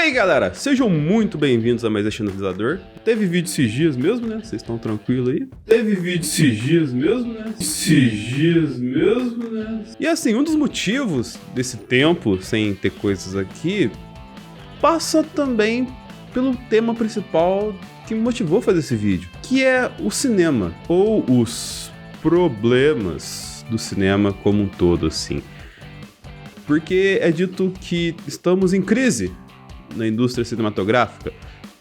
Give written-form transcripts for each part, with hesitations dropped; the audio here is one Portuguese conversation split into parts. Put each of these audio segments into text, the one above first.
aí, galera, sejam muito bem-vindos a mais este analisador. Teve vídeo esses dias mesmo, né? Vocês estão tranquilos aí? Teve vídeo esses dias mesmo, né? E assim, um dos motivos desse tempo sem ter coisas aqui passa também pelo tema principal que me motivou a fazer esse vídeo, que é o cinema, ou os problemas do cinema como um todo, assim. Porque é dito que estamos em crise na indústria cinematográfica.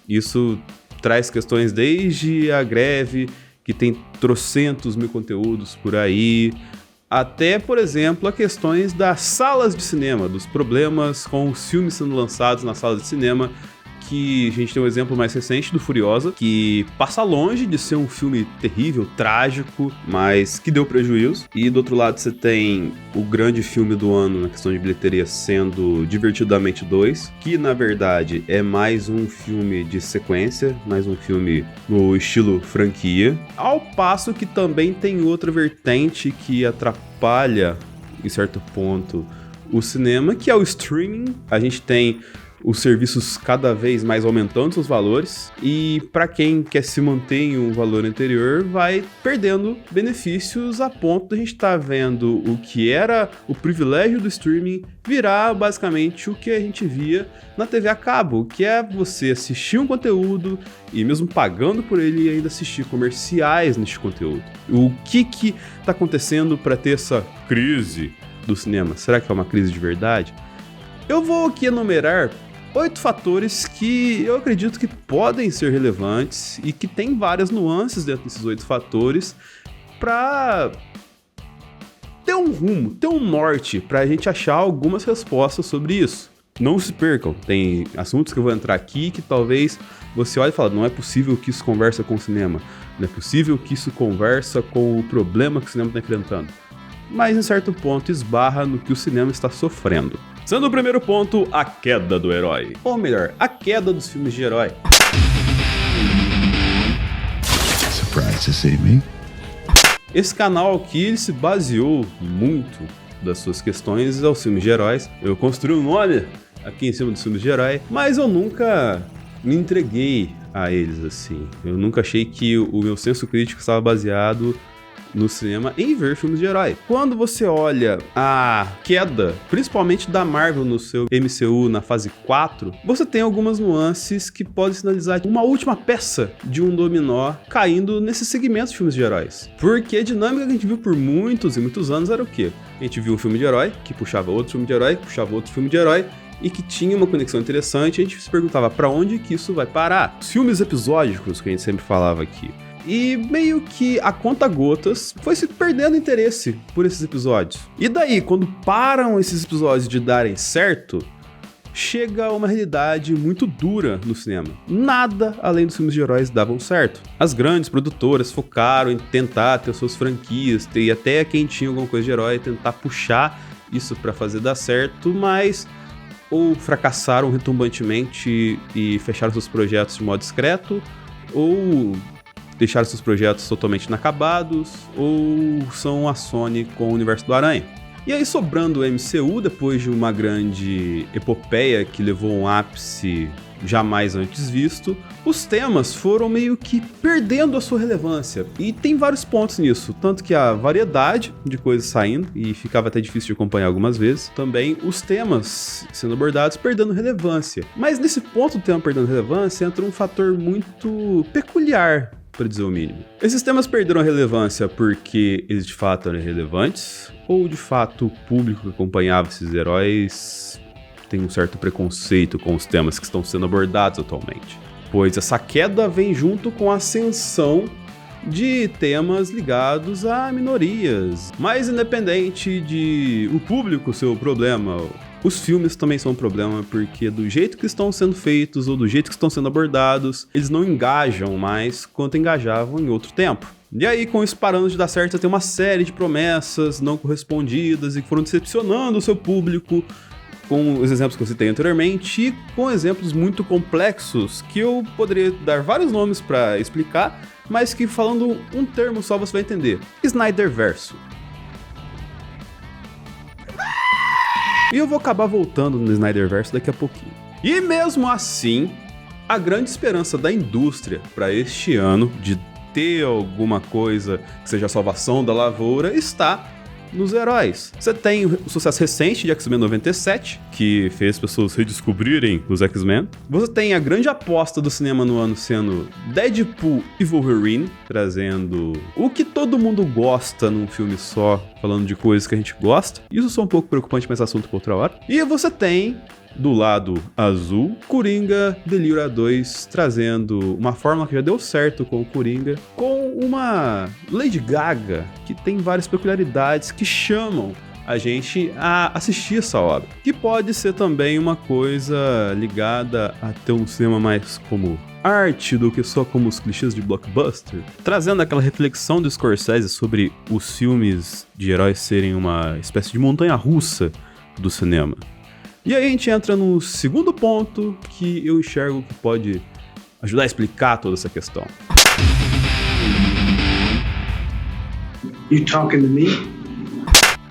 Isso traz questões desde a greve, que tem trocentos mil conteúdos por aí, até, por exemplo, a questões das salas de cinema, dos problemas com os filmes sendo lançados nas salas de cinema, que a gente tem um exemplo mais recente do Furiosa, que passa longe de ser um filme terrível, trágico, mas que deu prejuízo. E do outro lado você tem o grande filme do ano na questão de bilheteria sendo Divertidamente 2, que na verdade é mais um filme de sequência, mais um filme no estilo franquia. Ao passo que também tem outra vertente que atrapalha, em certo ponto, o cinema, que é o streaming. A gente tem os serviços cada vez mais aumentando seus valores, e para quem quer se manter em um valor anterior, vai perdendo benefícios a ponto de a gente estar vendo o que era o privilégio do streaming virar basicamente o que a gente via na TV a cabo, que é você assistir um conteúdo e mesmo pagando por ele ainda assistir comerciais neste conteúdo. O que está acontecendo para ter essa crise do cinema? Será que é uma crise de verdade? Eu vou aqui enumerar 8 fatores que eu acredito que podem ser relevantes e que tem várias nuances dentro desses 8 fatores para ter um rumo, ter um norte, para a gente achar algumas respostas sobre isso. Não se percam, tem assuntos que eu vou entrar aqui que talvez você olhe e fale, não é possível que isso conversa com o cinema, não é possível que isso conversa com o problema que o cinema está enfrentando. Mas em certo ponto esbarra no que o cinema está sofrendo. Sendo o primeiro ponto, a queda do herói. Ou melhor, a queda dos filmes de herói. Surprised to see me? Esse canal aqui ele se baseou muito das suas questões aos filmes de heróis. Eu construí um nome aqui em cima dos filmes de herói, mas eu nunca me entreguei a eles assim. Eu nunca achei que o meu senso crítico estava baseado no cinema em ver filmes de herói. Quando você olha a queda, principalmente da Marvel no seu MCU na fase 4, você tem algumas nuances que podem sinalizar uma última peça de um dominó caindo nesse segmento de filmes de heróis. Porque a dinâmica que a gente viu por muitos e muitos anos era o quê? A gente viu um filme de herói, que puxava outro filme de herói, que puxava outro filme de herói, e que tinha uma conexão interessante, a gente se perguntava pra onde que isso vai parar. Os filmes episódicos que a gente sempre falava aqui. E meio que a conta-gotas foi se perdendo interesse por esses episódios. E daí, quando param esses episódios de darem certo, chega uma realidade muito dura no cinema. Nada além dos filmes de heróis davam certo. As grandes produtoras focaram em tentar ter suas franquias, e até quem tinha alguma coisa de herói, tentar puxar isso pra fazer dar certo, mas ou fracassaram retumbantemente e fecharam seus projetos de modo discreto, ou deixaram seus projetos totalmente inacabados, ou são a Sony com o universo do Aranha. E aí, sobrando o MCU, depois de uma grande epopeia que levou a um ápice jamais antes visto, os temas foram meio que perdendo a sua relevância. E tem vários pontos nisso, tanto que a variedade de coisas saindo, e ficava até difícil de acompanhar algumas vezes, também os temas sendo abordados perdendo relevância. Mas nesse ponto do tema perdendo relevância, entra um fator muito peculiar, para dizer o mínimo. Esses temas perderam a relevância porque eles de fato eram relevantes, ou de fato o público que acompanhava esses heróis tem um certo preconceito com os temas que estão sendo abordados atualmente? Pois essa queda vem junto com a ascensão de temas ligados a minorias. Mas independente de o público ser o problema, os filmes também são um problema, porque do jeito que estão sendo feitos ou do jeito que estão sendo abordados, eles não engajam mais quanto engajavam em outro tempo. E aí, com isso parando de dar certo, tem uma série de promessas não correspondidas e que foram decepcionando o seu público, com os exemplos que eu citei anteriormente, e com exemplos muito complexos que eu poderia dar vários nomes para explicar, mas que falando um termo só você vai entender. Snyderverso. E eu vou acabar voltando no Snyderverse daqui a pouquinho. E mesmo assim, a grande esperança da indústria para este ano de ter alguma coisa que seja a salvação da lavoura está nos heróis. Você tem o sucesso recente de X-Men 97, que fez pessoas redescobrirem os X-Men. Você tem a grande aposta do cinema no ano sendo Deadpool e Wolverine, trazendo o que todo mundo gosta num filme só, falando de coisas que a gente gosta. Isso só é um pouco preocupante, mas assunto para outra hora. E você tem, do lado azul, Coringa Delira 2, trazendo uma fórmula que já deu certo com o Coringa, com uma Lady Gaga que tem várias peculiaridades que chamam a gente a assistir essa obra. Que pode ser também uma coisa ligada a ter um cinema mais como arte do que só como os clichês de blockbuster, trazendo aquela reflexão do Scorsese sobre os filmes de heróis serem uma espécie de montanha-russa do cinema. E aí a gente entra no segundo ponto que eu enxergo que pode ajudar a explicar toda essa questão. You talking to me?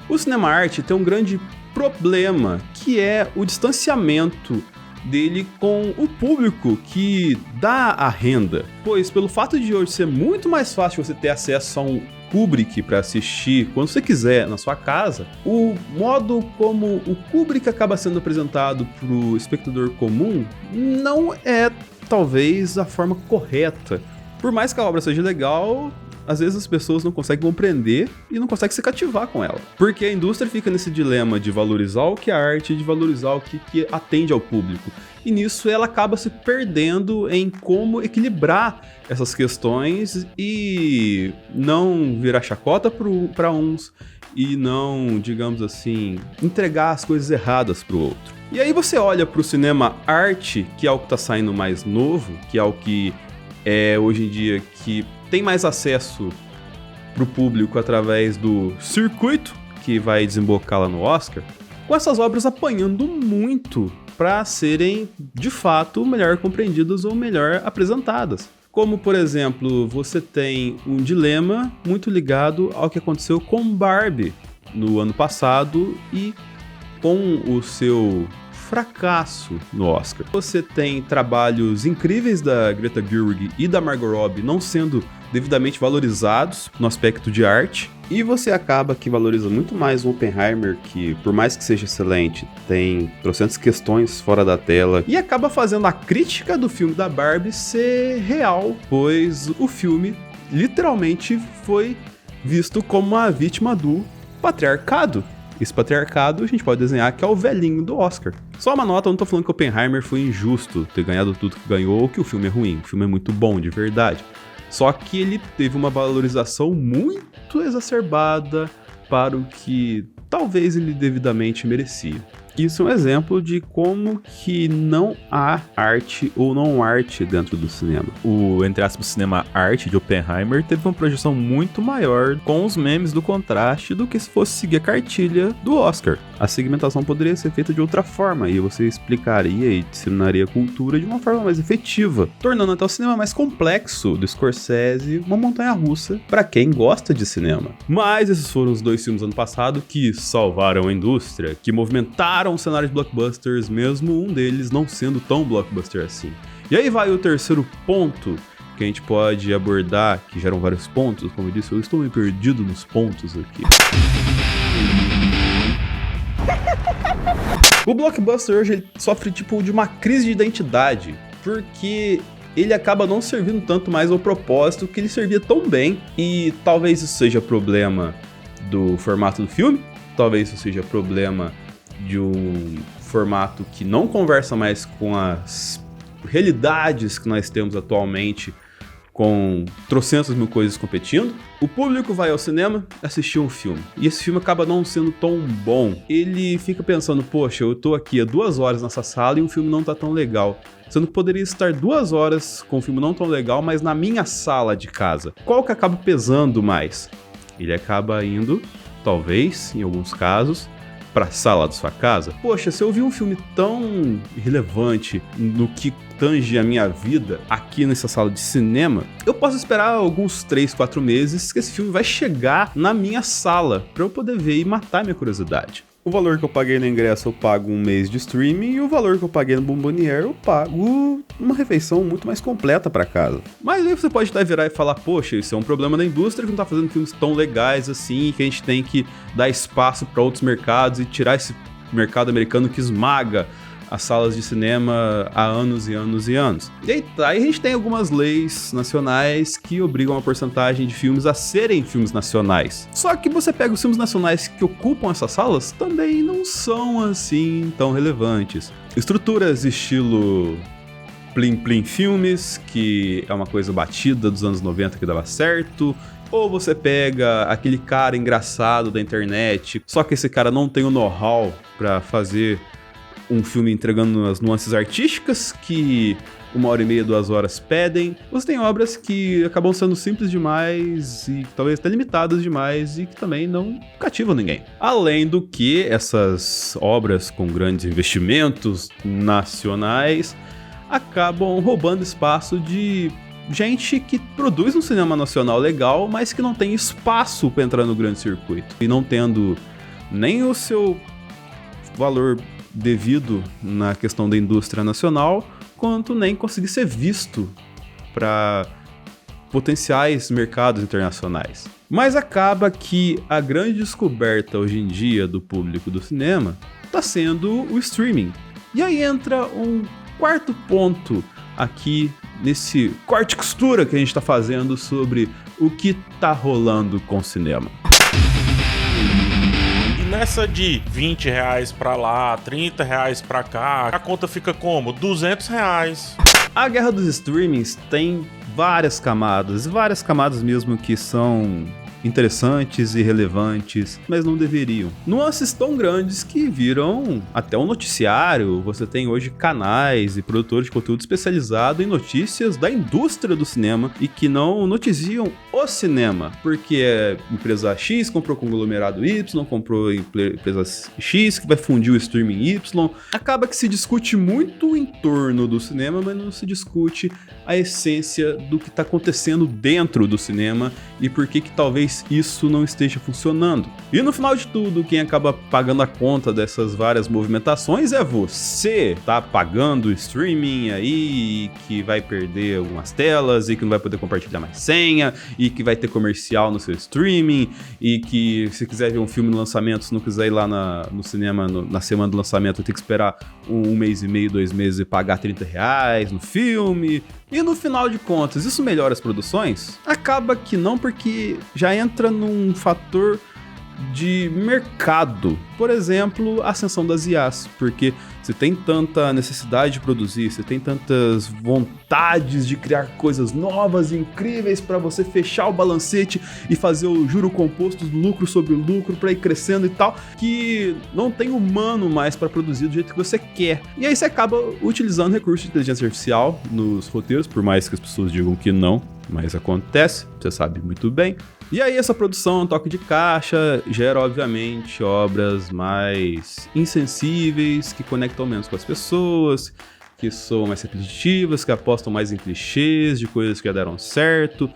O cinema arte tem um grande problema, que é o distanciamento dele com o público que dá a renda. Pois pelo fato de hoje ser muito mais fácil você ter acesso a um Kubrick para assistir quando você quiser na sua casa, o modo como o Kubrick acaba sendo apresentado para o espectador comum não é talvez a forma correta. Por mais que a obra seja legal, às vezes as pessoas não conseguem compreender e não conseguem se cativar com ela. Porque a indústria fica nesse dilema de valorizar o que é arte e de valorizar o que atende ao público. E nisso ela acaba se perdendo em como equilibrar essas questões e não virar chacota para uns e não, digamos assim, entregar as coisas erradas para o outro. E aí você olha para o cinema arte, que é o que está saindo mais novo, que é o que é hoje em dia que tem mais acesso para o público através do circuito que vai desembocar lá no Oscar, com essas obras apanhando muito para serem, de fato, melhor compreendidas ou melhor apresentadas. Como, por exemplo, você tem um dilema muito ligado ao que aconteceu com Barbie no ano passado e com o seu fracasso no Oscar. Você tem trabalhos incríveis da Greta Gerwig e da Margot Robbie não sendo devidamente valorizados no aspecto de arte, e você acaba que valoriza muito mais o Oppenheimer, que por mais que seja excelente, tem trocentas questões fora da tela, e acaba fazendo a crítica do filme da Barbie ser real, pois o filme literalmente foi visto como uma vítima do patriarcado. Esse patriarcado a gente pode desenhar que é o velhinho do Oscar. Só uma nota, eu não tô falando que Oppenheimer foi injusto ter ganhado tudo que ganhou ou que o filme é ruim. O filme é muito bom, de verdade. Só que ele teve uma valorização muito exacerbada para o que talvez ele devidamente merecia. Isso é um exemplo de como que não há arte ou não arte dentro do cinema. O, entre aspas, cinema arte de Oppenheimer teve uma projeção muito maior com os memes do contraste do que se fosse seguir a cartilha do Oscar. A segmentação poderia ser feita de outra forma e você explicaria e disseminaria a cultura de uma forma mais efetiva, tornando até o cinema mais complexo do Scorsese uma montanha-russa para quem gosta de cinema. Mas esses foram os dois filmes ano passado que salvaram a indústria, que movimentaram um cenário de blockbusters, mesmo um deles não sendo tão blockbuster assim. E aí vai o terceiro ponto que a gente pode abordar, que geram vários pontos, como eu disse, eu estou meio perdido nos pontos aqui. O blockbuster hoje ele sofre tipo de uma crise de identidade, porque ele acaba não servindo tanto mais ao propósito que ele servia tão bem, e talvez isso seja problema do formato do filme, talvez isso seja problema de um formato que não conversa mais com as realidades que nós temos atualmente, com trocentas mil coisas competindo. O público vai ao cinema assistir um filme, e esse filme acaba não sendo tão bom. Ele fica pensando, poxa, eu tô aqui há 2 horas nessa sala e o filme não tá tão legal. Sendo que poderia estar 2 horas com um filme não tão legal, mas na minha sala de casa. Qual que acaba pesando mais? Ele acaba indo, talvez, em alguns casos, pra sala da sua casa. Poxa, se eu vi um filme tão relevante no que tange a minha vida aqui nessa sala de cinema, eu posso esperar alguns 3, 4 meses que esse filme vai chegar na minha sala pra eu poder ver e matar minha curiosidade. O valor que eu paguei no ingresso eu pago um mês de streaming, e o valor que eu paguei no Bomboniere eu pago uma refeição muito mais completa pra casa. Mas aí você pode até virar e falar, poxa, isso é um problema da indústria que não tá fazendo filmes tão legais assim, que a gente tem que dar espaço pra outros mercados e tirar esse mercado americano que esmaga as salas de cinema há anos e anos e anos. E aí a gente tem algumas leis nacionais que obrigam a porcentagem de filmes a serem filmes nacionais. Só que você pega os filmes nacionais que ocupam essas salas, também não são assim tão relevantes. Estruturas estilo Plim Plim Filmes, que é uma coisa batida dos anos 90 que dava certo. Ou você pega aquele cara engraçado da internet, só que esse cara não tem o know-how pra fazer um filme entregando as nuances artísticas que 1h30, 2 horas pedem. Você tem obras que acabam sendo simples demais e talvez até limitadas demais e que também não cativam ninguém. Além do que essas obras com grandes investimentos nacionais acabam roubando espaço de gente que produz um cinema nacional legal, mas que não tem espaço para entrar no grande circuito. E não tendo nem o seu valor devido na questão da indústria nacional, quanto nem conseguir ser visto para potenciais mercados internacionais. Mas acaba que a grande descoberta hoje em dia do público do cinema está sendo o streaming. E aí entra um quarto ponto aqui nesse corte e costura que a gente está fazendo sobre o que tá rolando com o cinema. Nessa de R$20 pra lá, R$30 pra cá, a conta fica como? R$200. A guerra dos streamings tem várias camadas mesmo que são interessantes e relevantes, mas não deveriam. Nuances tão grandes que viram até um noticiário. Você tem hoje canais e produtores de conteúdo especializado em notícias da indústria do cinema e que não noticiam o cinema, porque a empresa X comprou conglomerado Y, comprou empresa X que vai fundir o streaming Y. Acaba que se discute muito em torno do cinema, mas não se discute a essência do que está acontecendo dentro do cinema e por que talvez isso não esteja funcionando. E no final de tudo, quem acaba pagando a conta dessas várias movimentações é você. Tá pagando o streaming aí, que vai perder algumas telas e que não vai poder compartilhar mais senha e que vai ter comercial no seu streaming e que se quiser ver um filme no lançamento, se não quiser ir lá no cinema na semana do lançamento, tem que esperar um mês e meio, 2 meses e pagar R$30 no filme. E no final de contas, isso melhora as produções? Acaba que não, porque já entra num fator de mercado. Por exemplo, a ascensão das IAs, porque você tem tanta necessidade de produzir, você tem tantas vontades de criar coisas novas e incríveis para você fechar o balancete e fazer o juro composto do lucro sobre o lucro para ir crescendo e tal, que não tem humano mais para produzir do jeito que você quer. E aí você acaba utilizando recursos de inteligência artificial nos roteiros, por mais que as pessoas digam que não, mas acontece, você sabe muito bem. E aí essa produção, toque de caixa, gera obviamente obras mais insensíveis, que conectam menos com as pessoas, que são mais repetitivas, que apostam mais em clichês de coisas que já deram certo,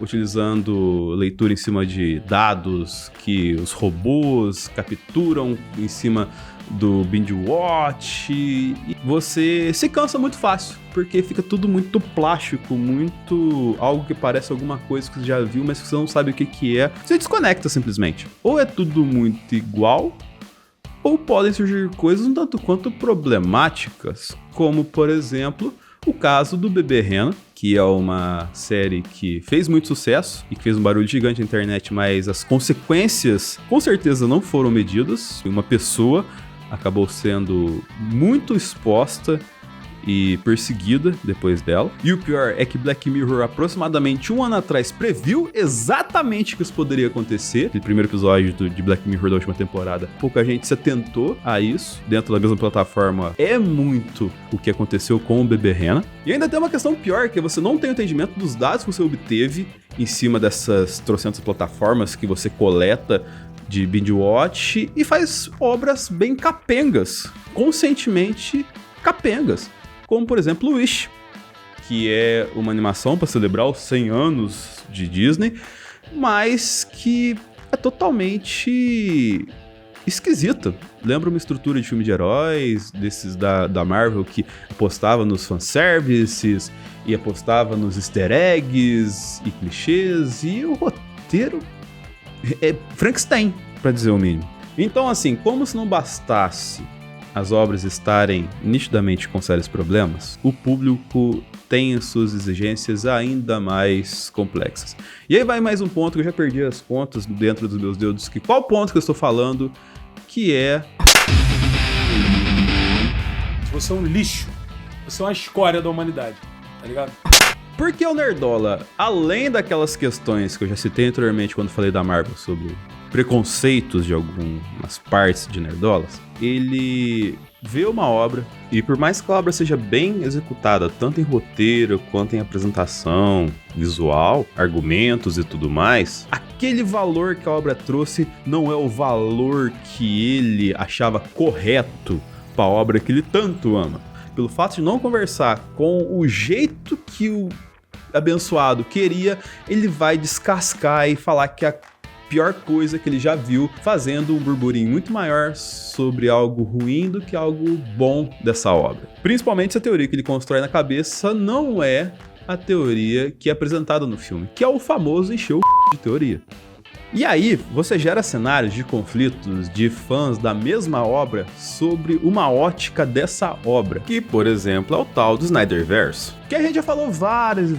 utilizando leitura em cima de dados que os robôs capturam em cima do binge watch, e você se cansa muito fácil, porque fica tudo muito plástico, muito algo que parece alguma coisa que você já viu, mas você não sabe o que é. Você desconecta simplesmente. Ou é tudo muito igual, ou podem surgir coisas um tanto quanto problemáticas, como por exemplo o caso do Bebê Rena, que é uma série que fez muito sucesso e que fez um barulho gigante na internet, mas as consequências com certeza não foram medidas. Uma pessoa acabou sendo muito exposta e perseguida depois dela. E o pior é que Black Mirror, aproximadamente 1 ano atrás, previu exatamente que isso poderia acontecer. No primeiro episódio de Black Mirror da última temporada, pouca gente se atentou a isso. Dentro da mesma plataforma, é muito o que aconteceu com o Bebê Rena. E ainda tem uma questão pior, que você não tem o entendimento dos dados que você obteve em cima dessas trocentas plataformas que você coleta de binge watch e faz obras bem capengas, conscientemente capengas. Como, por exemplo, Wish, que é uma animação para celebrar os 100 anos de Disney, mas que é totalmente esquisita. Lembra uma estrutura de filme de heróis, desses da Marvel, que apostava nos fanservices e apostava nos easter eggs e clichês, e o roteiro é Frankenstein, pra dizer o mínimo. Então, assim, como se não bastasse as obras estarem nitidamente com sérios problemas, o público tem as suas exigências ainda mais complexas. E aí vai mais um ponto que eu já perdi as contas dentro dos meus dedos, que qual ponto que eu estou falando, que é... Você é um lixo. Você é uma escória da humanidade, tá ligado? Porque o Nerdola, além daquelas questões que eu já citei anteriormente quando falei da Marvel sobre preconceitos de algumas partes de Nerdolas, ele vê uma obra e por mais que a obra seja bem executada, tanto em roteiro quanto em apresentação, visual, argumentos e tudo mais, aquele valor que a obra trouxe não é o valor que ele achava correto para a obra que ele tanto ama. Pelo fato de não conversar com o jeito que o abençoado queria, ele vai descascar e falar que a pior coisa que ele já viu, fazendo um burburinho muito maior sobre algo ruim do que algo bom dessa obra. Principalmente se a teoria que ele constrói na cabeça não é a teoria que é apresentada no filme, que é o famoso encher o de teoria. E aí, você gera cenários de conflitos de fãs da mesma obra sobre uma ótica dessa obra, que, por exemplo, é o tal do Snyderverse, que a gente já falou várias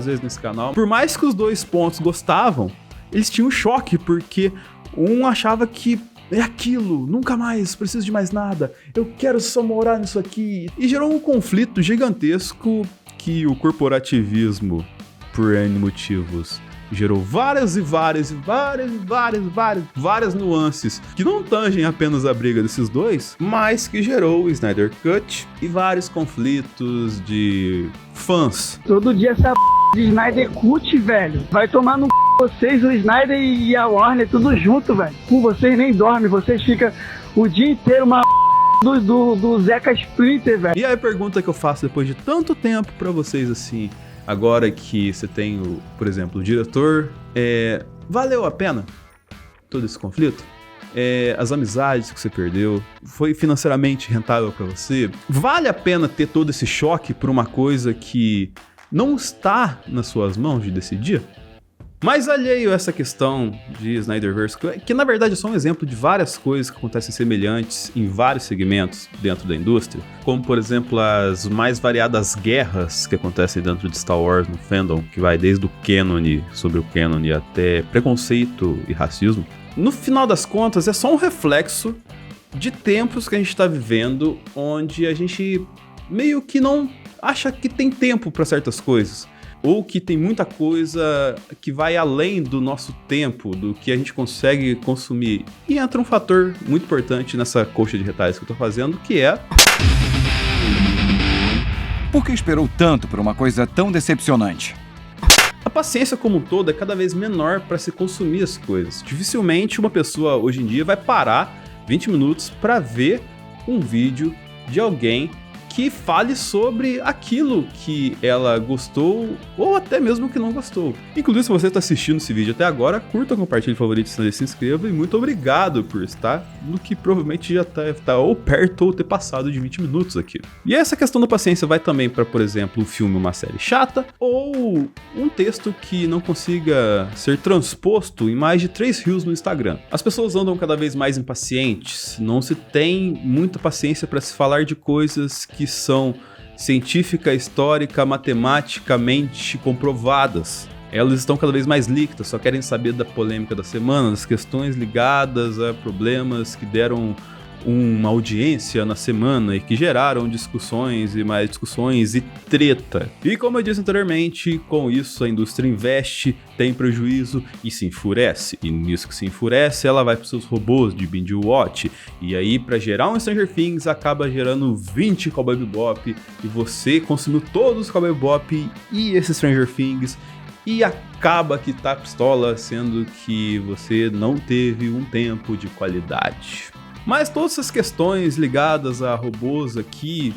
vezes nesse canal. Por mais que os dois pontos gostavam, eles tinham um choque, porque um achava que é aquilo, nunca mais preciso de mais nada, eu quero só morar nisso aqui. E gerou um conflito gigantesco que o corporativismo, por N motivos, gerou várias nuances que não tangem apenas a briga desses dois, mas que gerou o Snyder Cut e vários conflitos de fãs. Todo dia essa de Snyder Cut, velho, vai tomar no vocês, o Snyder e a Warner, tudo junto, velho. Com vocês nem dorme, vocês ficam o dia inteiro uma do Zeca Splinter, velho. E aí a pergunta que eu faço depois de tanto tempo pra vocês assim, agora que você tem, por exemplo, o diretor, valeu a pena todo esse conflito? As amizades que você perdeu, foi financeiramente rentável pra você? Vale a pena ter todo esse choque por uma coisa que não está nas suas mãos de decidir? Mas alheio a essa questão de Snyderverse, que na verdade é só um exemplo de várias coisas que acontecem semelhantes em vários segmentos dentro da indústria, como por exemplo as mais variadas guerras que acontecem dentro de Star Wars no fandom, que vai desde o canon, sobre o canon, até preconceito e racismo. No final das contas é só um reflexo de tempos que a gente está vivendo, onde a gente meio que não acha que tem tempo para certas coisas, ou que tem muita coisa que vai além do nosso tempo, do que a gente consegue consumir. E entra um fator muito importante nessa coxa de retalhos que eu tô fazendo, que é... Por que esperou tanto por uma coisa tão decepcionante? A paciência como um todo é cada vez menor para se consumir as coisas. Dificilmente uma pessoa hoje em dia vai parar 20 minutos para ver um vídeo de alguém que fale sobre aquilo que ela gostou ou até mesmo que não gostou. Inclusive, se você está assistindo esse vídeo até agora, curta, compartilhe, favorite, se inscreva e muito obrigado por estar no que provavelmente já está ou perto ou ter passado de 20 minutos aqui. E essa questão da paciência vai também para, por exemplo, um filme, uma série chata ou um texto que não consiga ser transposto em mais de 3 reels no Instagram. As pessoas andam cada vez mais impacientes, não se tem muita paciência para se falar de coisas que são científica, histórica, matematicamente comprovadas. Elas estão cada vez mais líquidas, só querem saber da polêmica da semana, das questões ligadas a problemas que deram uma audiência na semana e que geraram discussões e mais discussões e treta. E como eu disse anteriormente, com isso a indústria investe, tem prejuízo e se enfurece. E nisso que se enfurece, ela vai para os seus robôs de binge watch. E aí, para gerar um Stranger Things, acaba gerando 20 Cowboy Bebop e você consumiu todos os Cowboy Bebop e esse Stranger Things. E acaba que tá pistola, sendo que você não teve um tempo de qualidade. Mas todas essas questões ligadas a robôs aqui,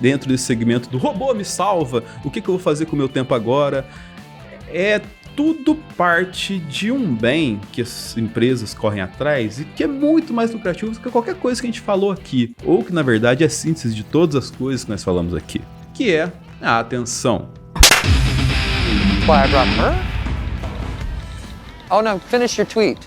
dentro desse segmento do robô me salva, o que eu vou fazer com o meu tempo agora, é tudo parte de um bem que as empresas correm atrás e que é muito mais lucrativo do que qualquer coisa que a gente falou aqui, ou que na verdade é a síntese de todas as coisas que nós falamos aqui, que é a atenção. Why I brought her? Oh no, finish your tweet.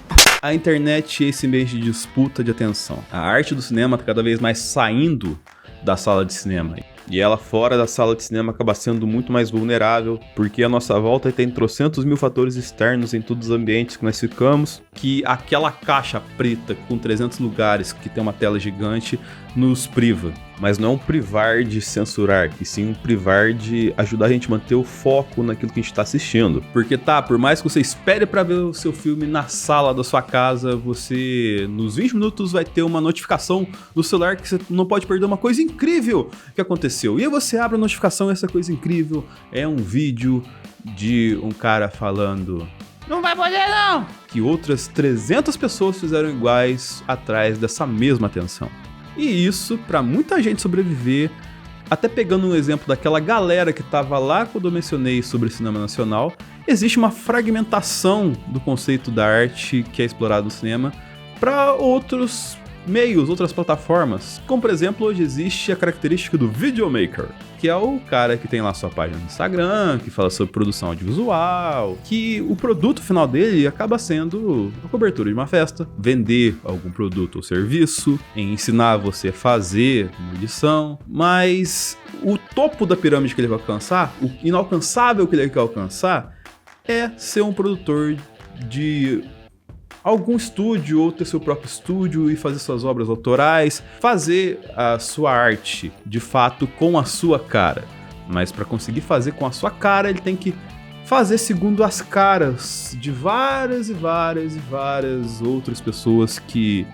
A internet é esse meio de disputa de atenção. A arte do cinema está cada vez mais saindo da sala de cinema. E ela fora da sala de cinema acaba sendo muito mais vulnerável, porque a nossa volta tem trocentos mil fatores externos em todos os ambientes que nós ficamos, que aquela caixa preta com 300 lugares que tem uma tela gigante nos priva. Mas não é um privar de censurar, e sim um privar de ajudar a gente a manter o foco naquilo que a gente está assistindo. Porque por mais que você espere para ver o seu filme na sala da sua casa, você, nos 20 minutos, vai ter uma notificação no celular que você não pode perder uma coisa incrível que aconteceu. E aí você abre a notificação e essa coisa incrível é um vídeo de um cara falando... Não vai poder não! Que outras 300 pessoas fizeram iguais atrás dessa mesma atenção. E isso, para muita gente sobreviver, até pegando um exemplo daquela galera que estava lá quando eu mencionei sobre o cinema nacional, existe uma fragmentação do conceito da arte que é explorado no cinema para outros meios, outras plataformas. Como, por exemplo, hoje existe a característica do videomaker, que é o cara que tem lá sua página no Instagram, que fala sobre produção audiovisual, que o produto final dele acaba sendo a cobertura de uma festa, vender algum produto ou serviço, ensinar você a fazer uma edição, mas o topo da pirâmide que ele vai alcançar, o inalcançável que ele quer alcançar, é ser um produtor de algum estúdio ou ter seu próprio estúdio e fazer suas obras autorais, fazer a sua arte de fato com a sua cara. Mas para conseguir fazer com a sua cara, ele tem que fazer segundo as caras de várias e várias e várias outras pessoas que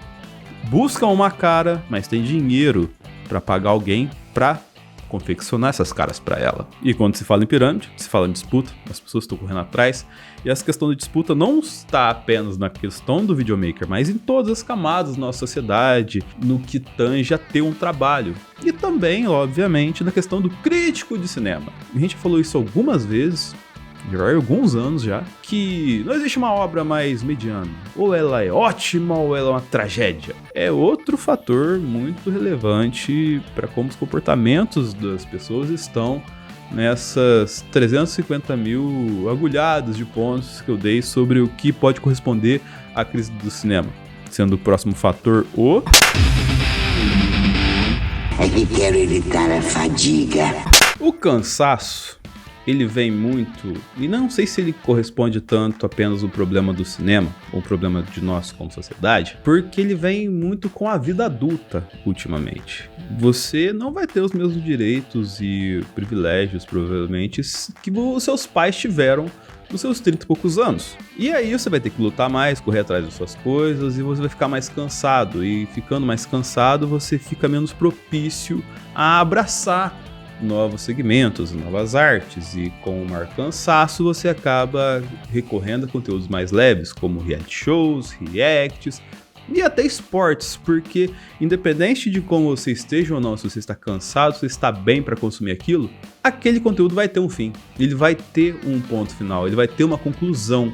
buscam uma cara, mas tem dinheiro para pagar alguém para confeccionar essas caras para ela. E quando se fala em pirâmide, se fala em disputa, as pessoas estão correndo atrás, e essa questão de disputa não está apenas na questão do videomaker, mas em todas as camadas da nossa sociedade, no que tange a ter um trabalho. E também, obviamente, na questão do crítico de cinema. A gente falou isso algumas vezes, já há alguns anos já, que não existe uma obra mais mediana. Ou ela é ótima ou ela é uma tragédia. É outro fator muito relevante para como os comportamentos das pessoas estão nessas 350 mil agulhadas de pontos que eu dei sobre o que pode corresponder à crise do cinema. Sendo o próximo fator o... É que quero evitar a fadiga. O cansaço. Ele vem muito, e não sei se ele corresponde tanto apenas ao problema do cinema, ou o problema de nós como sociedade, porque ele vem muito com a vida adulta, ultimamente. Você não vai ter os mesmos direitos e privilégios, provavelmente, que os seus pais tiveram nos seus 30 e poucos anos. E aí você vai ter que lutar mais, correr atrás das suas coisas, e você vai ficar mais cansado. E ficando mais cansado, você fica menos propício a abraçar novos segmentos, novas artes, e com o maior cansaço você acaba recorrendo a conteúdos mais leves, como reality shows, reacts e até esportes, porque independente de como você esteja ou não, se você está cansado, se você está bem para consumir aquilo, aquele conteúdo vai ter um fim, ele vai ter um ponto final, ele vai ter uma conclusão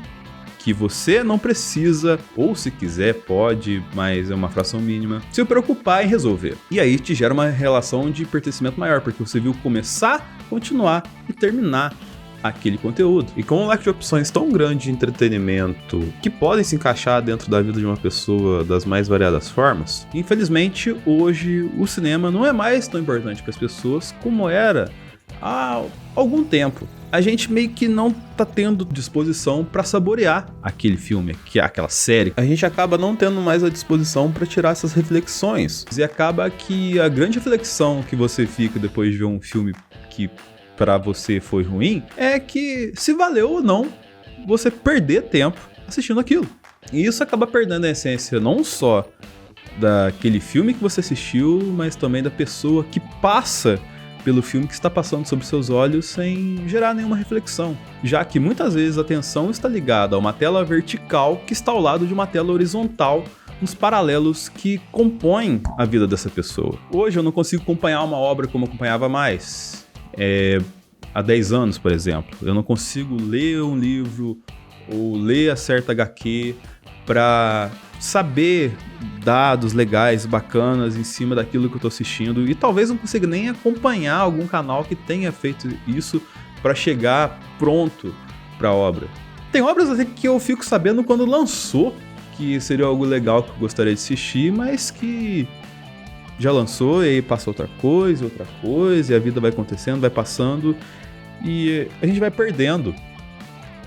que você não precisa, ou se quiser pode, mas é uma fração mínima, se preocupar em resolver. E aí te gera uma relação de pertencimento maior, porque você viu começar, continuar e terminar aquele conteúdo. E com um leque de opções tão grande de entretenimento que podem se encaixar dentro da vida de uma pessoa das mais variadas formas, infelizmente hoje o cinema não é mais tão importante para as pessoas como era há algum tempo. A gente meio que não tá tendo disposição para saborear aquele filme, que é aquela série. A gente acaba não tendo mais a disposição para tirar essas reflexões. E acaba que a grande reflexão que você fica depois de ver um filme que para você foi ruim é que se valeu ou não você perder tempo assistindo aquilo. E isso acaba perdendo a essência não só daquele filme que você assistiu, mas também da pessoa que passa pelo filme que está passando sobre seus olhos sem gerar nenhuma reflexão, já que muitas vezes a atenção está ligada a uma tela vertical que está ao lado de uma tela horizontal nos paralelos que compõem a vida dessa pessoa. Hoje eu não consigo acompanhar uma obra como eu acompanhava mais. há 10 anos, por exemplo. Eu não consigo ler um livro ou ler a certa HQ para saber dados legais, bacanas em cima daquilo que eu tô assistindo, e talvez não consiga nem acompanhar algum canal que tenha feito isso para chegar pronto para a obra. Tem obras até que eu fico sabendo quando lançou que seria algo legal que eu gostaria de assistir, mas que já lançou e aí passa outra coisa, e a vida vai acontecendo, vai passando, e a gente vai perdendo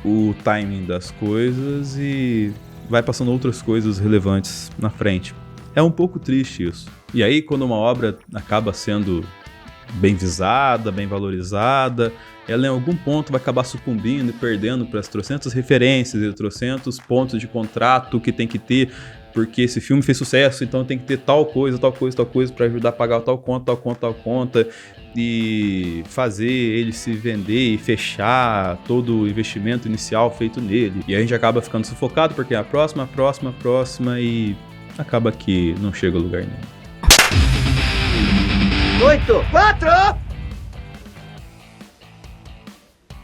o timing das coisas e vai passando outras coisas relevantes na frente. É um pouco triste isso. E aí, quando uma obra acaba sendo bem visada, bem valorizada, ela em algum ponto vai acabar sucumbindo e perdendo para as trocentas referências e trocentos pontos de contrato que tem que ter, porque esse filme fez sucesso, então tem que ter tal coisa para ajudar a pagar tal conta, e fazer ele se vender e fechar todo o investimento inicial feito nele. E a gente acaba ficando sufocado porque é a próxima, e acaba que não chega a lugar nenhum. 8, 4!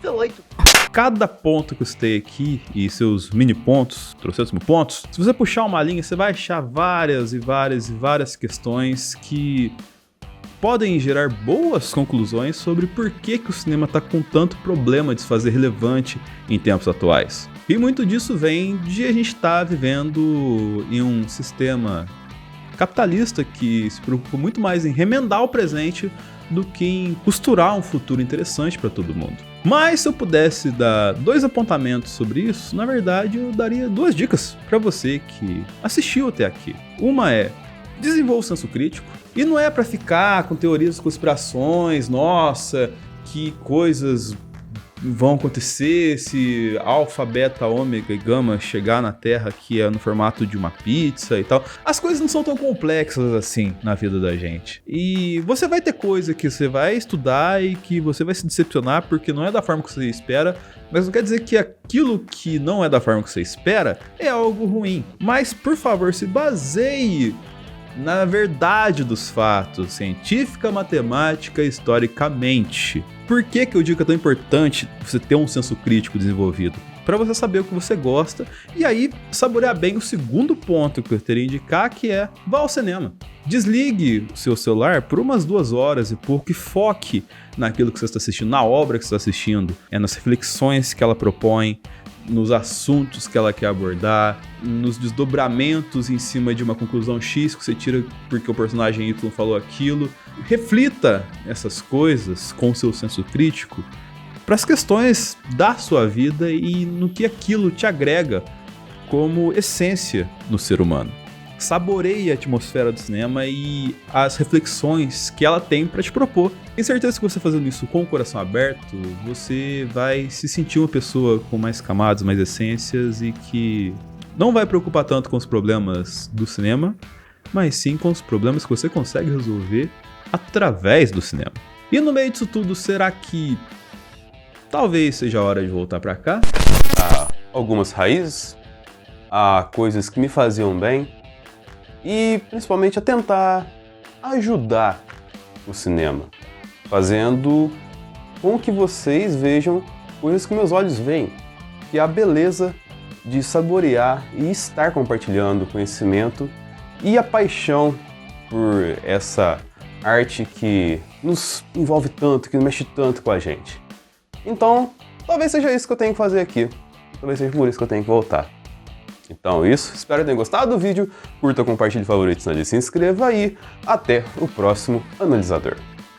São 8. Cada ponto que eu citei aqui e seus mini pontos, 300 mil pontos, se você puxar uma linha, você vai achar várias questões que podem gerar boas conclusões sobre por que o cinema está com tanto problema de se fazer relevante em tempos atuais. E muito disso vem de a gente estar vivendo em um sistema capitalista que se preocupa muito mais em remendar o presente do que em costurar um futuro interessante para todo mundo. Mas se eu pudesse dar 2 apontamentos sobre isso, na verdade eu daria 2 dicas para você que assistiu até aqui. Uma é: desenvolva o senso crítico. E não é para ficar com teorias de conspirações, nossa, que coisas vão acontecer se alfa, beta, ômega e gama chegar na Terra, que é no formato de uma pizza e tal. As coisas não são tão complexas assim na vida da gente. E você vai ter coisa que você vai estudar e que você vai se decepcionar porque não é da forma que você espera, mas não quer dizer que aquilo que não é da forma que você espera é algo ruim. Mas, por favor, se baseie na verdade dos fatos, científica, matemática, historicamente. Por que eu digo que é tão importante você ter um senso crítico desenvolvido? Para você saber o que você gosta e aí saborear bem o segundo ponto que eu teria a indicar, que é: vá ao cinema. Desligue o seu celular por umas 2 horas e pouco e foque naquilo que você está assistindo, na obra que você está assistindo, nas reflexões que ela propõe, nos assuntos que ela quer abordar, nos desdobramentos em cima de uma conclusão X que você tira porque o personagem Y falou aquilo. Reflita essas coisas com o seu senso crítico para as questões da sua vida e no que aquilo te agrega como essência no ser humano. Saboreie a atmosfera do cinema e as reflexões que ela tem para te propor. Tenho certeza que você fazendo isso com o coração aberto, você vai se sentir uma pessoa com mais camadas, mais essências e que não vai preocupar tanto com os problemas do cinema, mas sim com os problemas que você consegue resolver através do cinema. E no meio disso tudo, será que talvez seja a hora de voltar para cá? Há algumas raízes, há coisas que me faziam bem, e principalmente a tentar ajudar o cinema, fazendo com que vocês vejam coisas que meus olhos veem, que é a beleza de saborear e estar compartilhando conhecimento e a paixão por essa arte que nos envolve tanto, que mexe tanto com a gente. Então, talvez seja isso que eu tenho que fazer aqui, talvez seja por isso que eu tenho que voltar. Então é isso, espero que tenham gostado do vídeo, curta, compartilhe, favorite, se inscreva e até o próximo analisador.